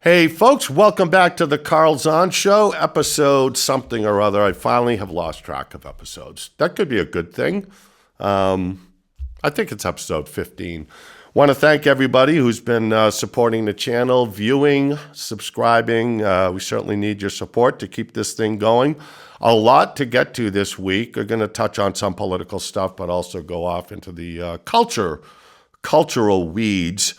Hey, folks, welcome back to the Carl Zahn Show, episode something or other. I finally have lost track of episodes. That could be a good thing. I think it's episode 15. Want to thank everybody who's been supporting the channel, viewing, subscribing. We certainly need your support to keep this thing going. A lot to get to this week. We're going to touch on some political stuff, but also go off into the cultural weeds.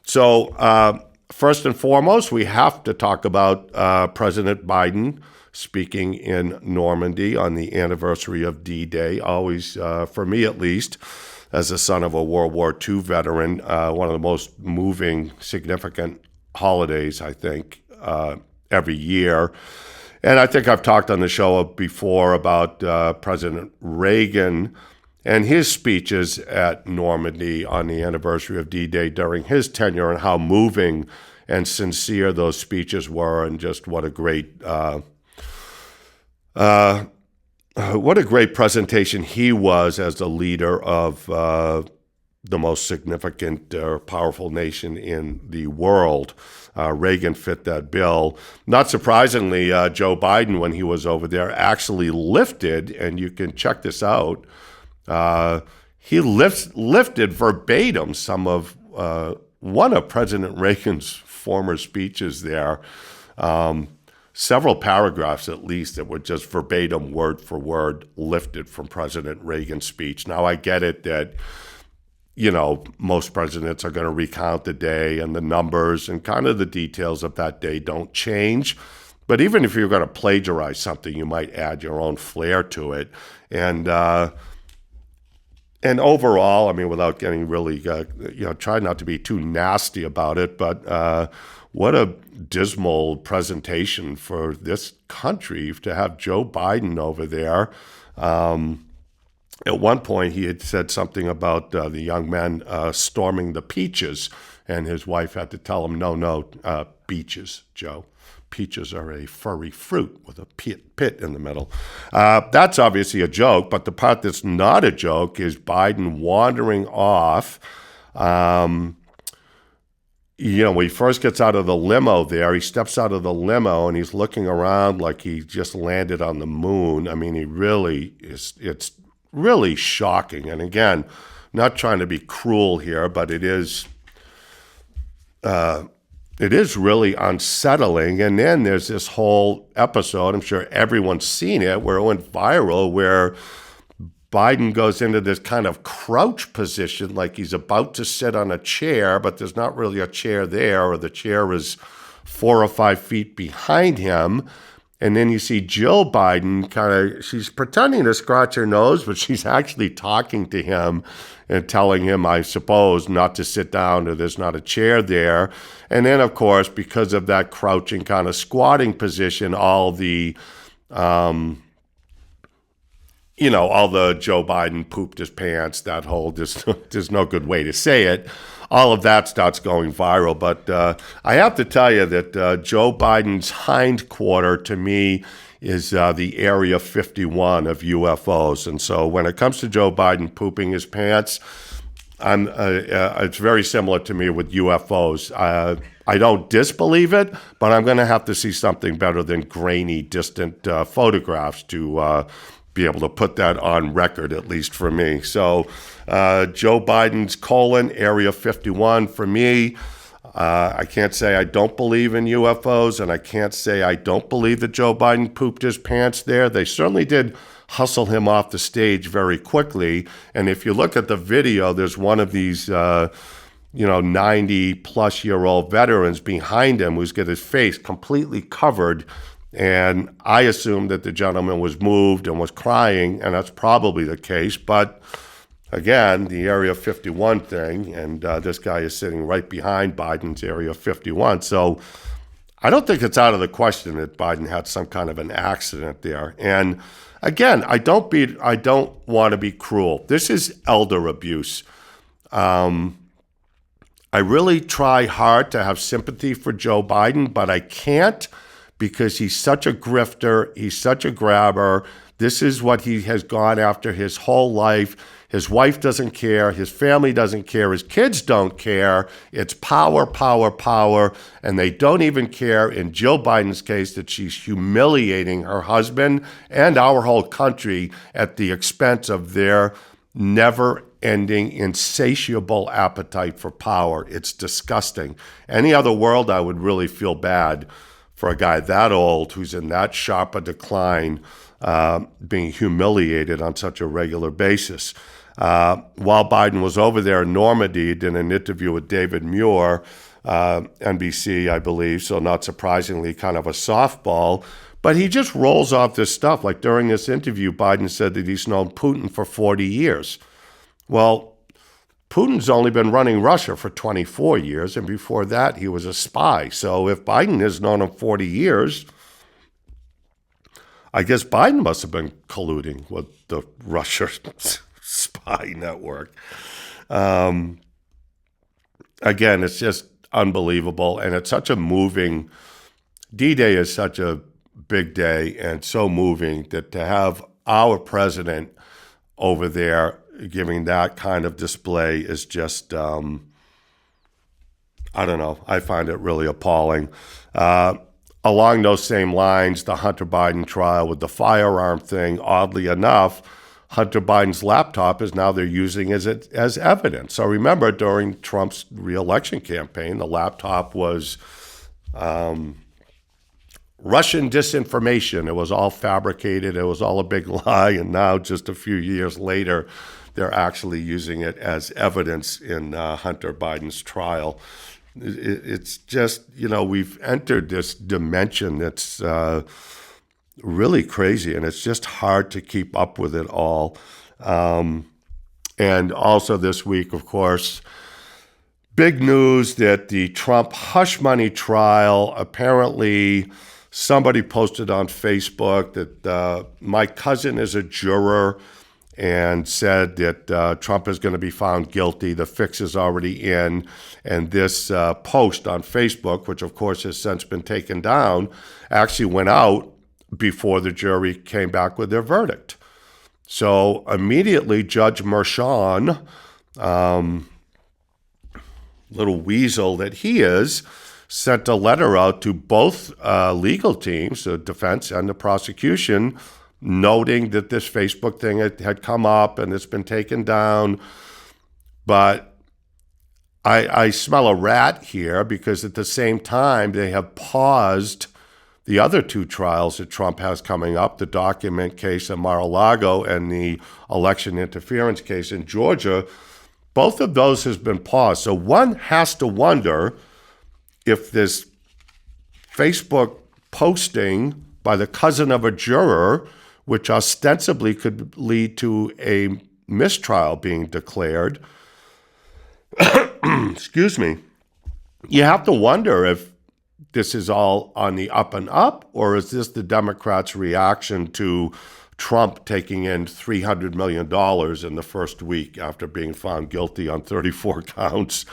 So, first and foremost, we have to talk about President Biden speaking in Normandy on the anniversary of D-Day. Always, for me at least, as a son of a World War II veteran, one of the most moving, significant holidays, I think, every year. And I think I've talked on the show before about President Reagan and his speeches at Normandy on the anniversary of D-Day during his tenure, and how moving and sincere those speeches were, and just what a great presentation he was as the leader of the most significant powerful nation in the world. Reagan fit that bill. Not surprisingly, Joe Biden, when he was over there, actually lifted, and you can check this out, he lifted verbatim some of one of President Reagan's former speeches there, several paragraphs at least that were just verbatim, word for word, lifted from President Reagan's speech. Now, I get it that, you know, most presidents are going to recount the day, and the numbers and kind of the details of that day don't change. But even if you're going to plagiarize something, you might add your own flair to it. And overall, I mean, without getting really, try not to be too nasty about it, but what a dismal presentation for this country to have Joe Biden over there. At one point, he had said something about the young men storming the peaches, and his wife had to tell him, no, beaches, Joe. Peaches are a furry fruit with a pit in the middle. That's obviously a joke, but the part that's not a joke is Biden wandering off. When he first gets out of the limo there, he steps out of the limo and he's looking around like he just landed on the moon. I mean, it's really shocking. And again, not trying to be cruel here, but it is really unsettling. And then there's this whole episode, I'm sure everyone's seen it, where it went viral, where Biden goes into this kind of crouch position, like he's about to sit on a chair, but there's not really a chair there, or the chair is 4 or 5 feet behind him. And then you see Jill Biden she's pretending to scratch her nose, but she's actually talking to him and telling him, I suppose, not to sit down, or there's not a chair there. And then, of course, because of that crouching kind of squatting position, all the Joe Biden pooped his pants, that whole, there's no good way to say it. All of that starts going viral. But I have to tell you that Joe Biden's hind quarter, to me, is the Area 51 of UFOs. And so when it comes to Joe Biden pooping his pants, it's very similar to me with UFOs. I don't disbelieve it, but I'm going to have to see something better than grainy, distant photographs to be able to put that on record, at least for me. So Joe Biden's Area 51, for me, I can't say I don't believe in UFOs, and I can't say I don't believe that Joe Biden pooped his pants there. They certainly did hustle him off the stage very quickly. And if you look at the video, there's one of these 90-plus-year-old veterans behind him who's got his face completely covered. And I assumed that the gentleman was moved and was crying, and that's probably the case. But again, the Area 51 thing, and this guy is sitting right behind Biden's Area 51. So I don't think it's out of the question that Biden had some kind of an accident there. And again, I don't want to be cruel. This is elder abuse. I really try hard to have sympathy for Joe Biden, but I can't, because he's such a grifter. He's such a grabber. This is what he has gone after his whole life. His wife doesn't care. His family doesn't care. His kids don't care. It's power, power, power. And they don't even care, in Jill Biden's case, that she's humiliating her husband and our whole country at the expense of their never-ending, insatiable appetite for power. It's disgusting. Any other world, I would really feel bad for a guy that old who's in that sharp a decline, being humiliated on such a regular basis. While Biden was over there in Normandy, he did an interview with David Muir, NBC, I believe, so not surprisingly, kind of a softball. But he just rolls off this stuff. Like during this interview, Biden said that he's known Putin for 40 years. Well, Putin's only been running Russia for 24 years, and before that, he was a spy. So if Biden has known him 40 years, I guess Biden must have been colluding with the Russia spy network. Again, it's just unbelievable, and it's such a moving, D-Day is such a big day and so moving that to have our president over there giving that kind of display is just, I don't know, I find it really appalling. Along those same lines, the Hunter Biden trial with the firearm thing, oddly enough, Hunter Biden's laptop is now they're using as evidence. So remember, during Trump's reelection campaign, the laptop was Russian disinformation. It was all fabricated. It was all a big lie. And now, just a few years later, they're actually using it as evidence in Hunter Biden's trial. It's just, we've entered this dimension that's really crazy, and it's just hard to keep up with it all. And also this week, of course, big news that the Trump hush money trial, apparently somebody posted on Facebook that my cousin is a juror and said that Trump is going to be found guilty. The fix is already in. And this post on Facebook, which of course has since been taken down, actually went out before the jury came back with their verdict. So immediately Judge Merchan, little weasel that he is, sent a letter out to both legal teams, the defense and the prosecution, noting that this Facebook thing had come up and it's been taken down. But I smell a rat here, because at the same time they have paused the other two trials that Trump has coming up, the document case in Mar-a-Lago and the election interference case in Georgia. Both of those has been paused. So one has to wonder if this Facebook posting by the cousin of a juror, which ostensibly could lead to a mistrial being declared, excuse me, you have to wonder if this is all on the up and up, or is this the Democrats' reaction to Trump taking in $300 million in the first week after being found guilty on 34 counts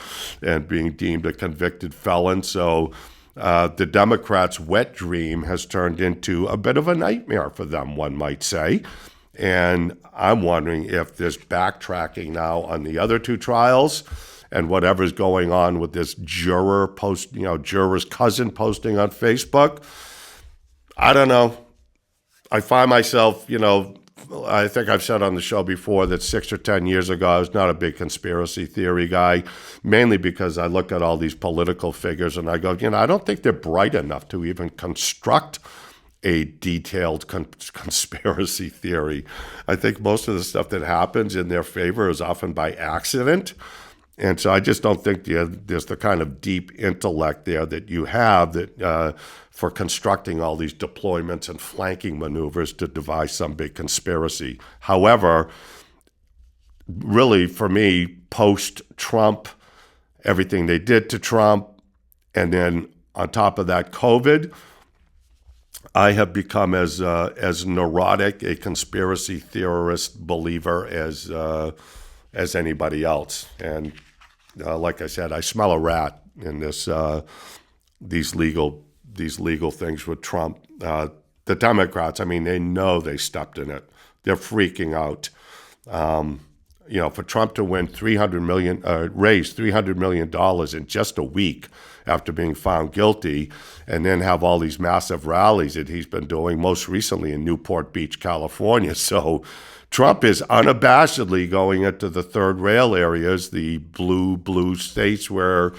and being deemed a convicted felon? So the Democrats' wet dream has turned into a bit of a nightmare for them, one might say. And I'm wondering if there's backtracking now on the other two trials, and whatever's going on with this juror post, juror's cousin posting on Facebook. I don't know. I find myself, I think I've said on the show before that 6 or 10 years ago, I was not a big conspiracy theory guy, mainly because I look at all these political figures and I go, I don't think they're bright enough to even construct a detailed conspiracy theory. I think most of the stuff that happens in their favor is often by accident. And so I just don't think there's the kind of deep intellect there that you have that for constructing all these deployments and flanking maneuvers to devise some big conspiracy. However, really for me, post-Trump, everything they did to Trump, and then on top of that, COVID, I have become as neurotic a conspiracy theorist believer as anybody else. And like I said, I smell a rat in these legal things with Trump. The Democrats, they know they stepped in it. They're freaking out. for Trump to win raise $300 million in just a week after being found guilty, and then have all these massive rallies that he's been doing, most recently in Newport Beach, California. So Trump is unabashedly going into the third rail areas, the blue states where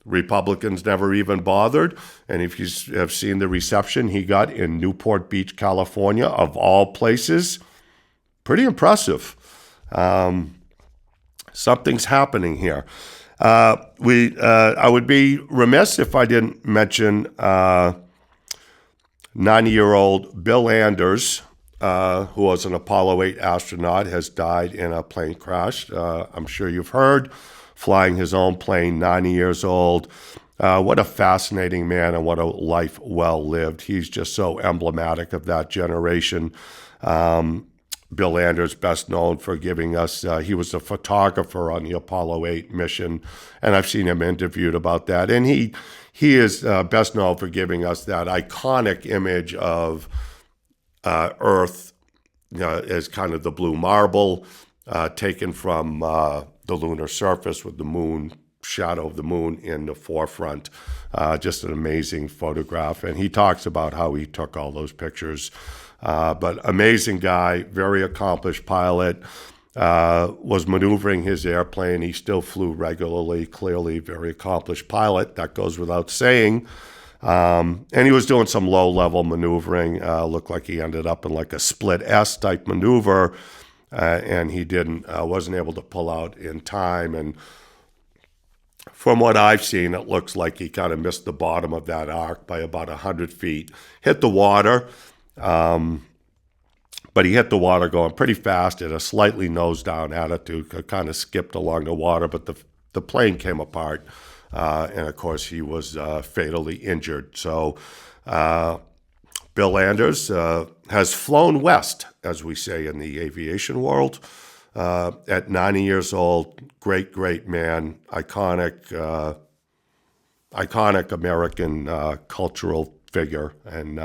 Republicans never even bothered. And if you have seen the reception he got in Newport Beach, California, of all places, pretty impressive. Something's happening here. I would be remiss if I didn't mention 90-year-old Bill Anders, who was an Apollo 8 astronaut, has died in a plane crash. I'm sure you've heard, flying his own plane, 90 years old. What a fascinating man and what a life well lived. He's just so emblematic of that generation. Bill Anders, best known for giving us, he was a photographer on the Apollo 8 mission, and I've seen him interviewed about that. And he is best known for giving us that iconic image of Earth as kind of the blue marble taken from the lunar surface with the moon, shadow of the moon in the forefront. Just an amazing photograph. And he talks about how he took all those pictures. But amazing guy, very accomplished pilot, was maneuvering his airplane. He still flew regularly, clearly very accomplished pilot. That goes without saying. And he was doing some low-level maneuvering. Looked like he ended up in like a split S type maneuver, and he wasn't able to pull out in time. And from what I've seen, it looks like he kind of missed the bottom of that arc by about 100 feet. Hit the water. But he hit the water going pretty fast at a slightly nose-down attitude, kind of skipped along the water, but the plane came apart, and of course he was fatally injured. So Bill Anders has flown west, as we say in the aviation world, at 90 years old. Great man, iconic American cultural figure, and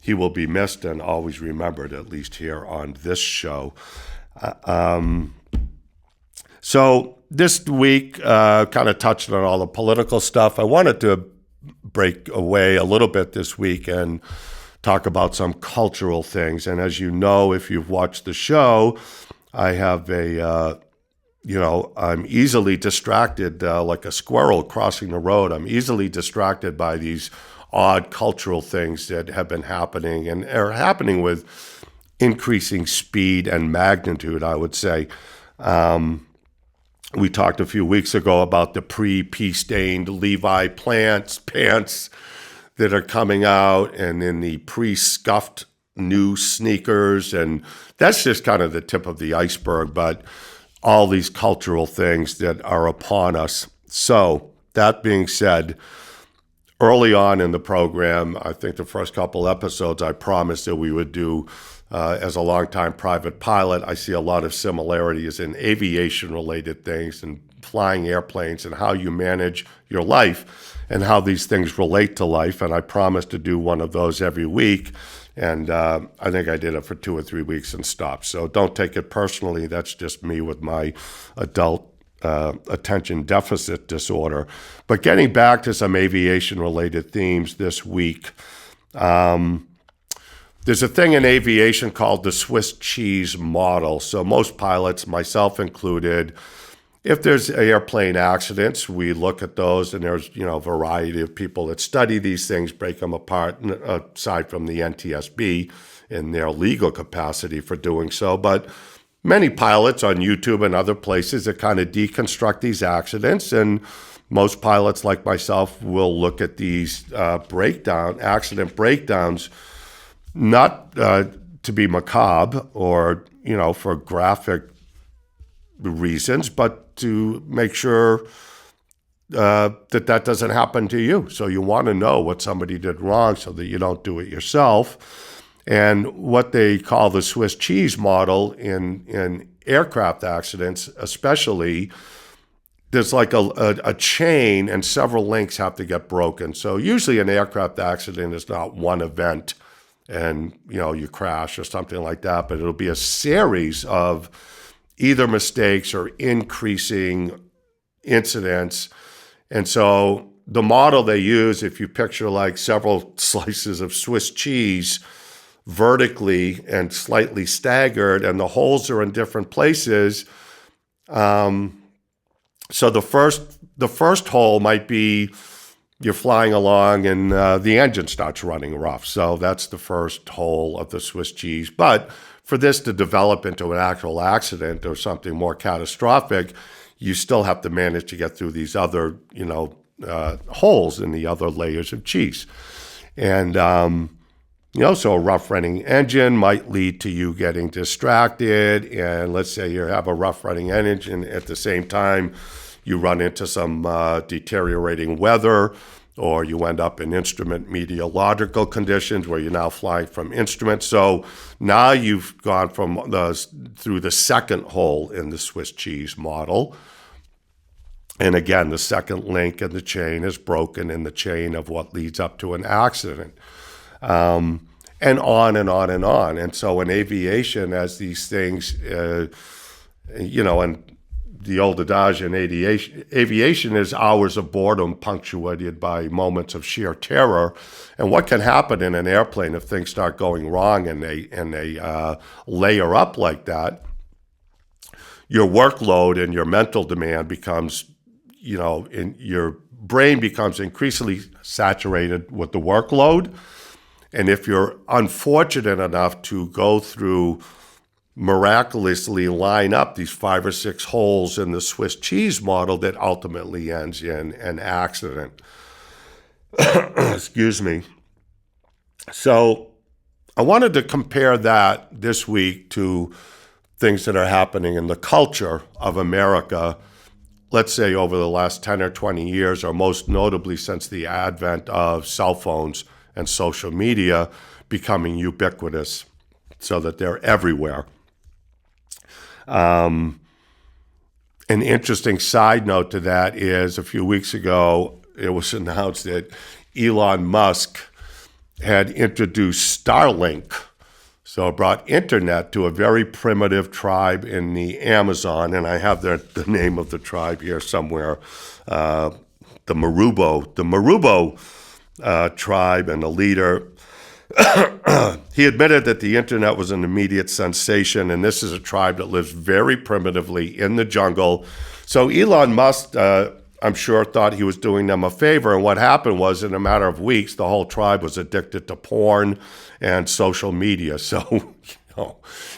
he will be missed and always remembered, at least here on this show. So this week, kind of touched on all the political stuff. I wanted to break away a little bit this week and talk about some cultural things. And as you know, if you've watched the show, I have I'm easily distracted like a squirrel crossing the road. I'm easily distracted by these odd cultural things that have been happening and are happening with increasing speed and magnitude, I would say. We talked a few weeks ago about the pre-pea stained Levi pants that are coming out, and then the pre-scuffed new sneakers, and that's just kind of the tip of the iceberg, but all these cultural things that are upon us. So that being said, early on in the program, I think the first couple episodes, I promised that we would do, as a longtime private pilot, I see a lot of similarities in aviation-related things and flying airplanes and how you manage your life and how these things relate to life. And I promised to do one of those every week. And I think I did it for 2 or 3 weeks and stopped. So don't take it personally. That's just me with my adult attention deficit disorder. But getting back to some aviation-related themes this week, there's a thing in aviation called the Swiss cheese model. So most pilots, myself included, if there's airplane accidents, we look at those, and there's a variety of people that study these things, break them apart, aside from the NTSB in their legal capacity for doing so. But many pilots on YouTube and other places that kind of deconstruct these accidents, and most pilots like myself will look at these accident breakdowns, not to be macabre or, for graphic reasons, but to make sure that doesn't happen to you. So you want to know what somebody did wrong so that you don't do it yourself. And what they call the Swiss cheese model in aircraft accidents, especially, there's like a chain, and several links have to get broken. So usually an aircraft accident is not one event and you crash or something like that, but it'll be a series of either mistakes or increasing incidents. And so the model they use, if you picture like several slices of Swiss cheese vertically and slightly staggered, and the holes are in different places. So the first hole might be you're flying along and the engine starts running rough. So that's the first hole of the Swiss cheese. But for this to develop into an actual accident or something more catastrophic, you still have to manage to get through these other, holes in the other layers of cheese. And, so a rough running engine might lead to you getting distracted. And let's say you have a rough running engine at the same time, you run into some deteriorating weather, or you end up in instrument meteorological conditions where you're now flying from instruments. So now you've gone through the second hole in the Swiss cheese model. And again, the second link in the chain is broken in the chain of what leads up to an accident. And on and on and on. And so in aviation, as these things, and the old adage in aviation is hours of boredom punctuated by moments of sheer terror. And what can happen in an airplane if things start going wrong and they layer up like that? Your workload and your mental demand becomes, your brain becomes increasingly saturated with the workload. And if you're unfortunate enough to go through miraculously line up these 5 or 6 holes in the Swiss cheese model, that ultimately ends in an accident. Excuse me. So I wanted to compare that this week to things that are happening in the culture of America, let's say over the last 10 or 20 years, or most notably since the advent of cell phones and social media becoming ubiquitous so that they're everywhere. An interesting side note to that is a few weeks ago, it was announced that Elon Musk had introduced Starlink. So it brought internet to a very primitive tribe in the Amazon, and I have the name of the tribe here somewhere, the Marubo. The Marubo tribe, and the leader, he admitted that the internet was an immediate sensation, and this is a tribe that lives very primitively in the jungle. So Elon Musk, I'm sure, thought he was doing them a favor, and what happened was, in a matter of weeks, the whole tribe was addicted to porn and social media. So,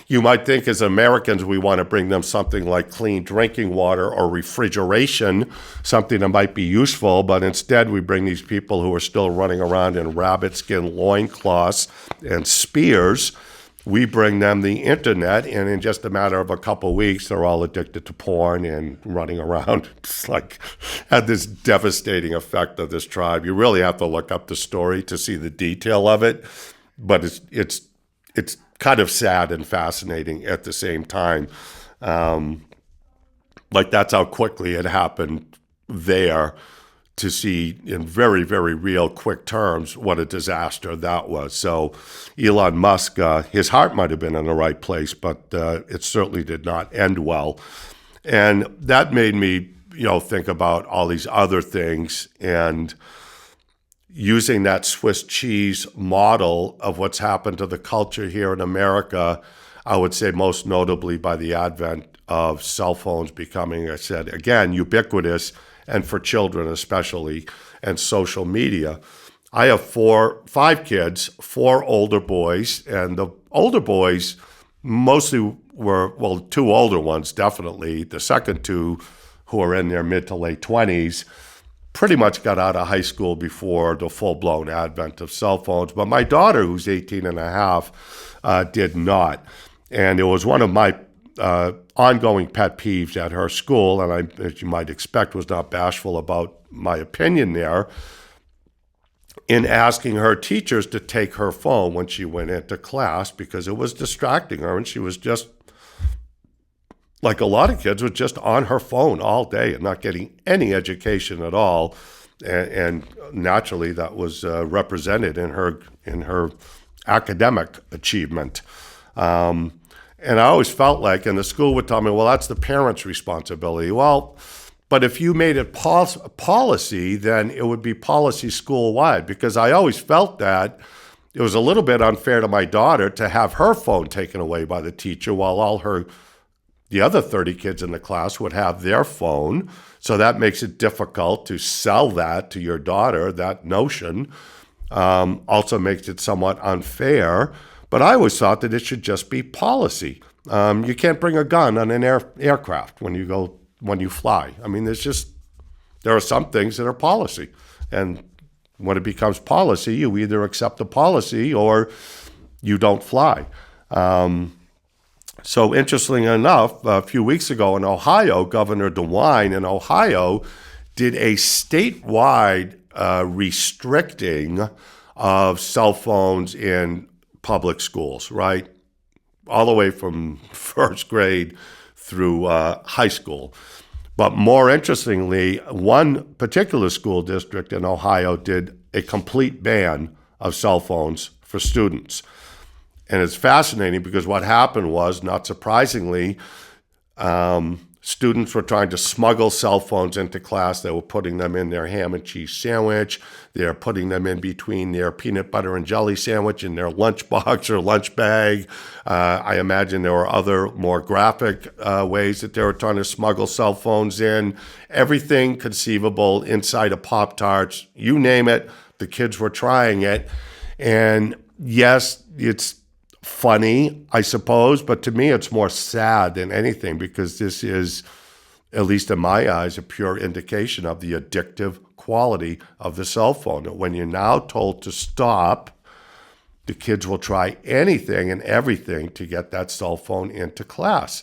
you might think as Americans we want to bring them something like clean drinking water or refrigeration, something that might be useful, but instead we bring these people who are still running around in rabbit skin loincloths and spears. We bring them the internet, and in just a matter of a couple of weeks, they're all addicted to porn and running around. It's like had this devastating effect of this tribe. You really have to look up the story to see the detail of it, but it's kind of sad and fascinating at the same time. Like that's how quickly it happened there, to see in very, very real quick terms what a disaster that was. So Elon Musk, his heart might have been in the right place, but it certainly did not end well. And that made me, think about all these other things, and using that Swiss cheese model of what's happened to the culture here in America, I would say most notably by the advent of cell phones becoming, I said, again, ubiquitous, and for children especially, and social media. I have 5 kids, 4 older boys, and the older boys mostly were, 2 older ones definitely, the second 2 who are in their mid to late 20s, pretty much got out of high school before the full-blown advent of cell phones. But my daughter, who's 18 and a half, did not. And it was one of my ongoing pet peeves at her school, and I, as you might expect, was not bashful about my opinion there, in asking her teachers to take her phone when she went into class because it was distracting her, and she was just, like a lot of kids, was just on her phone all day and not getting any education at all. And naturally, that was represented in her academic achievement. And I always felt like, and the school would tell me, well, that's the parents' responsibility. Well, but if you made it policy, then it would be policy school-wide, because I always felt that it was a little bit unfair to my daughter to have her phone taken away by the teacher while the other 30 kids in the class would have their phone. So that makes it difficult to sell that to your daughter, that notion. Also makes it somewhat unfair. But I always thought that it should just be policy. You can't bring a gun on an aircraft when you fly. I mean, there are some things that are policy. And when it becomes policy, you either accept the policy or you don't fly. So interestingly enough, a few weeks ago in Ohio, Governor DeWine in Ohio did a statewide restricting of cell phones in public schools, right? All the way from first grade through high school. But more interestingly, one particular school district in Ohio did a complete ban of cell phones for students. And it's fascinating because what happened was, not surprisingly, students were trying to smuggle cell phones into class. They were putting them in their ham and cheese sandwich. They're putting them in between their peanut butter and jelly sandwich in their lunchbox or lunch bag. I imagine there were other more graphic ways that they were trying to smuggle cell phones in. Everything conceivable inside of Pop-Tarts, you name it, the kids were trying it. And yes, it's funny, I suppose, but to me it's more sad than anything, because this is, at least in my eyes, a pure indication of the addictive quality of the cell phone. When you're now told to stop, the kids will try anything and everything to get that cell phone into class.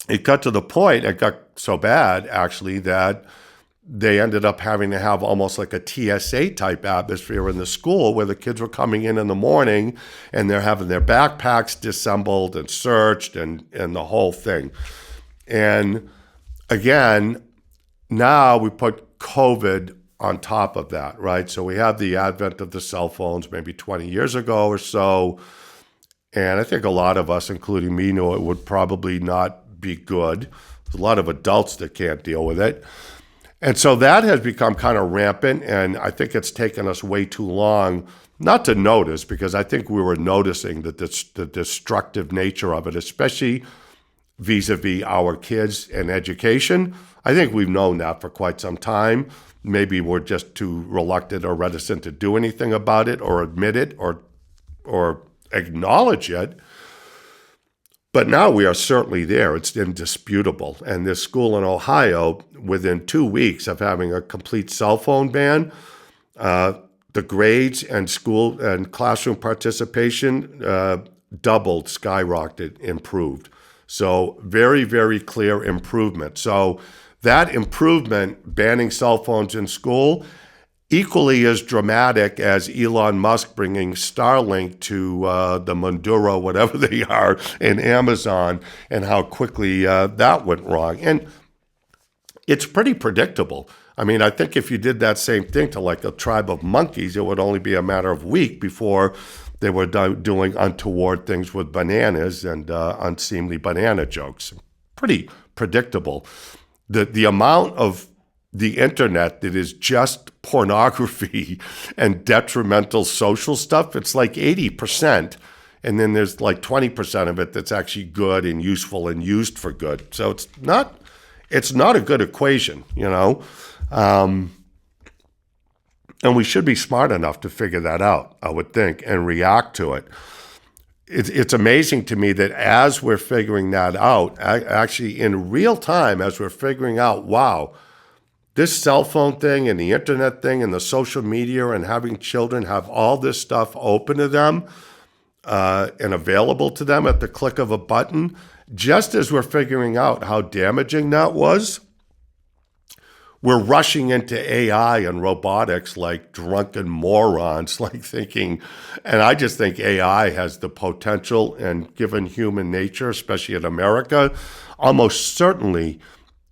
It got to the point, it got so bad actually, that they ended up having to have almost like a TSA type atmosphere in the school, where the kids were coming in the morning and they're having their backpacks disassembled and searched and the whole thing. And again, now we put COVID on top of that, right? So we have the advent of the cell phones maybe 20 years ago or so. And I think a lot of us, including me, knew it would probably not be good. There's a lot of adults that can't deal with it. And so that has become kind of rampant, and I think it's taken us way too long not to notice, because I think we were noticing the destructive nature of it, especially vis-a-vis our kids and education. I think we've known that for quite some time. Maybe we're just too reluctant or reticent to do anything about it or admit it or acknowledge it. But now we are certainly there. It's indisputable. And this school in Ohio, within 2 weeks of having a complete cell phone ban, the grades and school and classroom participation doubled, skyrocketed, improved. So very, very clear improvement. So that improvement, banning cell phones in school, equally as dramatic as Elon Musk bringing Starlink to the Monduro, whatever they are, in Amazon, and how quickly that went wrong. And it's pretty predictable. I mean, I think if you did that same thing to like a tribe of monkeys, it would only be a matter of weeks before they were doing untoward things with bananas and unseemly banana jokes. Pretty predictable. The amount of the internet that is just pornography and detrimental social stuff, it's like 80%. And then there's like 20% of it that's actually good and useful and used for good. So it's not a good equation, you know? And we should be smart enough to figure that out, I would think, and react to it. It's amazing to me that as we're figuring that out, actually in real time, as we're figuring out, wow, this cell phone thing and the internet thing and the social media and having children have all this stuff open to them and available to them at the click of a button, just as we're figuring out how damaging that was, we're rushing into AI and robotics like drunken morons, like thinking, and I just think AI has the potential, and given human nature, especially in America, almost certainly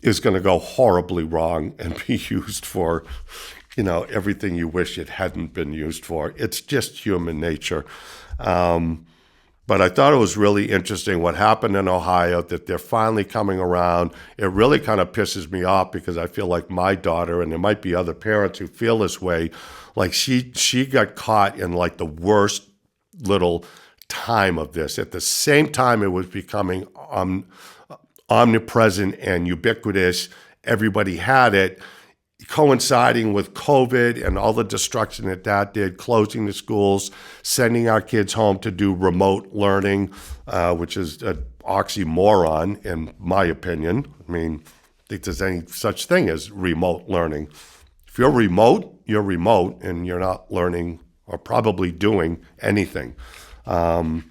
is going to go horribly wrong and be used for, you know, everything you wish it hadn't been used for. It's just human nature. But I thought it was really interesting what happened in Ohio, that they're finally coming around. It really kind of pisses me off because I feel like my daughter, and there might be other parents who feel this way, like she got caught in like the worst little time of this. At the same time, it was becoming omnipresent and ubiquitous. Everybody had it, coinciding with COVID and all the destruction that did, closing the schools, sending our kids home to do remote learning, which is an oxymoron, in my opinion. I mean, I think there's any such thing as remote learning. If you're remote, and you're not learning or probably doing anything. So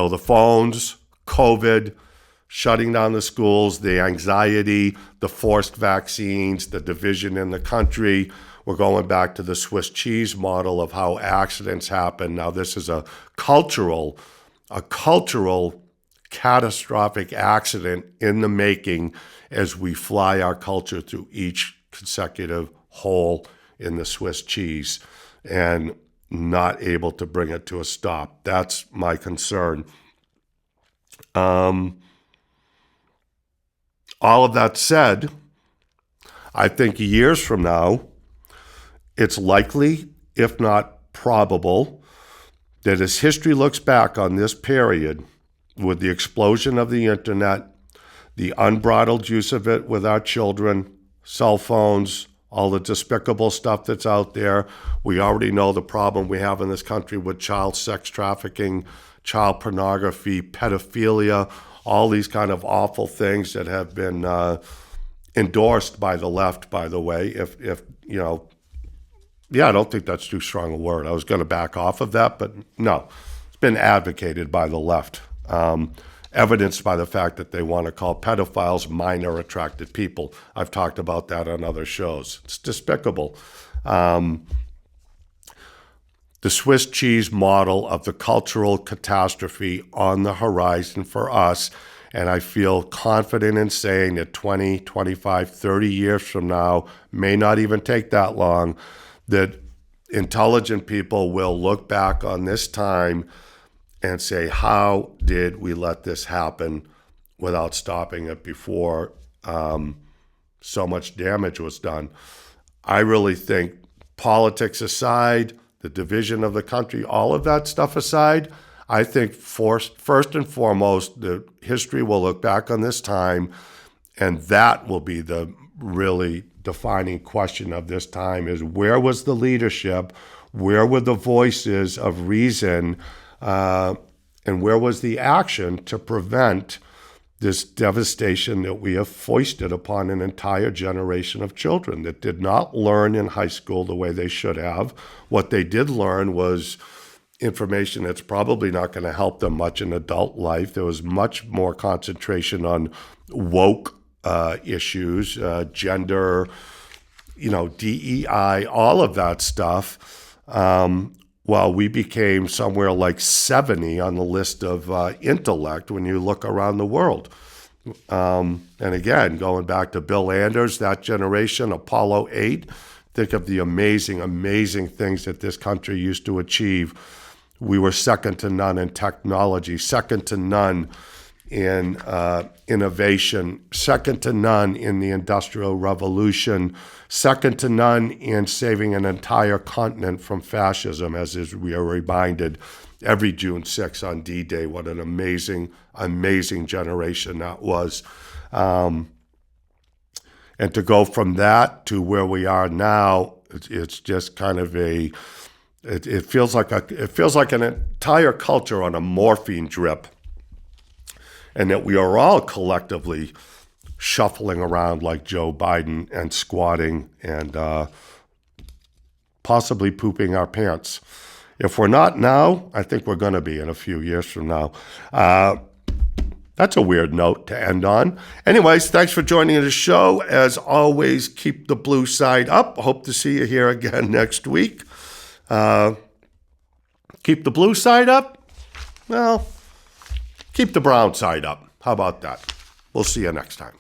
the phones, COVID, shutting down the schools, the anxiety, the forced vaccines, the division in the country. We're going back to the Swiss cheese model of how accidents happen. Now, this is a cultural catastrophic accident in the making as we fly our culture through each consecutive hole in the Swiss cheese and not able to bring it to a stop. That's my concern. All of that said, I think years from now, it's likely, if not probable, that as history looks back on this period with the explosion of the internet, the unbridled use of it with our children, cell phones, all the despicable stuff that's out there. We already know the problem we have in this country with child sex trafficking, child pornography, pedophilia, all these kind of awful things that have been endorsed by the left, by the way. If you know, I don't think that's too strong a word. I was going to back off of that, but no, it's been advocated by the left, evidenced by the fact that they want to call pedophiles minor attracted people. I've talked about that on other shows. It's despicable. The Swiss cheese model of the cultural catastrophe on the horizon for us. And I feel confident in saying that 20, 25, 30 years from now, may not even take that long, that intelligent people will look back on this time and say, how did we let this happen without stopping it before so much damage was done? I really think, politics aside, the division of the country, all of that stuff aside, I think first and foremost, the history will look back on this time, and that will be the really defining question of this time: is where was the leadership, where were the voices of reason, and where was the action to prevent this devastation that we have foisted upon an entire generation of children that did not learn in high school the way they should have. What they did learn was information that's probably not going to help them much in adult life. There was much more concentration on woke issues, gender, DEI, all of that stuff. While we became somewhere like 70 on the list of intellect when you look around the world. And again, going back to Bill Anders, that generation, Apollo 8, think of the amazing, amazing things that this country used to achieve. We were second to none in technology, second to none in innovation, second to none in the Industrial Revolution, second to none in saving an entire continent from fascism, as we are reminded every June 6th on D-Day. What an amazing, amazing generation that was. And to go from that to where we are now, it's just kind of it feels like an entire culture on a morphine drip, and that we are all collectively shuffling around like Joe Biden and squatting and possibly pooping our pants. If we're not now, I think we're going to be in a few years from now. That's a weird note to end on. Anyways, thanks for joining the show. As always, keep the blue side up. Hope to see you here again next week. Keep the blue side up? Well, keep the brown side up. How about that? We'll see you next time.